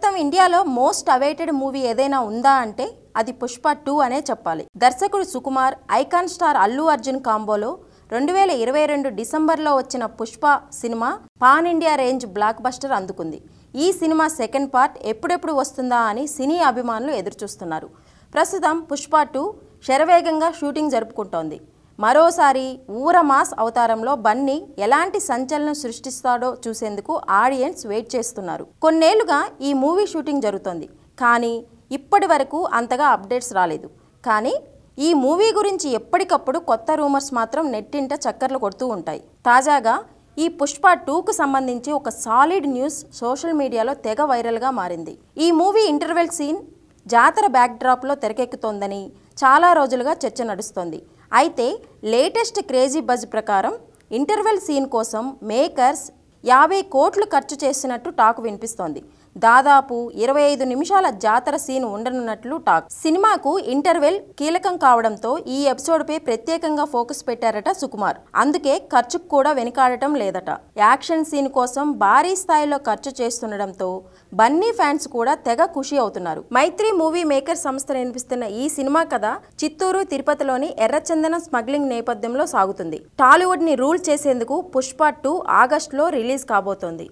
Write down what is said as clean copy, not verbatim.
ప్రస్తుతం ఇండియాలో most awaited movie ఏదైనా ఉందా అంటే అది పుష్ప 2 అనే చెప్పాలి. దర్శకుడు సుకుమార్, ఐకాన్ స్టార్ అల్లు అర్జున్ కాంబోలో 2022 డిసెంబర్లో వచ్చిన Pushpa cinema pan India range block buster అందుకుంది. ఈ సినిమా సెకండ్ పార్ట్ ఎప్పుడెప్పుడు వస్తుందా అని సినీ అభిమానులు ఎదురుచూస్తున్నారు. ప్రస్తుతం పుష్ప 2 శరవేగంగా షూటింగ్ జరుపుకుంటోంది. మరోసారి ఊర మాస్ అవతారంలో బన్నీ ఎలాంటి సంచలనం సృష్టిస్తాడో చూసేందుకు ఆడియన్స్ వెయిట్ చేస్తున్నారు. కొన్నేళ్లుగా ఈ మూవీ షూటింగ్ జరుగుతోంది, కానీ ఇప్పటి వరకు అంతగా అప్డేట్స్ రాలేదు. కానీ ఈ మూవీ గురించి ఎప్పటికప్పుడు కొత్త రూమర్స్ మాత్రం నెట్టింట చక్కర్లు కొడుతూ ఉంటాయి. తాజాగా ఈ పుష్ప 2కు సంబంధించి ఒక సాలిడ్ న్యూస్ సోషల్ మీడియాలో తెగ వైరల్గా మారింది. ఈ మూవీ ఇంటర్వెల్ సీన్ జాతర బ్యాక్డ్రాప్లో తెరకెక్కుతోందని చాలా రోజులుగా చర్చ నడుస్తోంది. అయితే లేటెస్ట్ క్రేజీ బజ్ ప్రకారం ఇంటర్వెల్ సీన్ కోసం మేకర్స్ 50 కోట్లు ఖర్చు చేసినట్టు టాక్ వినిపిస్తోంది. దాదాపు 25 నిమిషాల జాతర సీన్ ఉండనున్నట్లు టాక్. సినిమాకు ఇంటర్వెల్ కీలకం కావడంతో ఈ ఎపిసోడ్పై ప్రత్యేకంగా ఫోకస్ పెట్టారట సుకుమార్. అందుకే ఖర్చుకు కూడా వెనుకాడటం లేదట. యాక్షన్ సీన్ కోసం భారీ స్థాయిలో ఖర్చు చేస్తుండడంతో బన్నీ ఫ్యాన్స్ కూడా తెగ ఖుషి అవుతున్నారు. మైత్రి మూవీ మేకర్ సంస్థ నిర్మిస్తున్న ఈ సినిమా కథ చిత్తూరు, తిరుపతిలోని ఎర్రచందనం స్మగ్లింగ్ నేపథ్యంలో సాగుతుంది. టాలీవుడ్ ని రూల్ చేసేందుకు పుష్ప 2 ఆగస్టులో రిలీజ్ కాబోతోంది.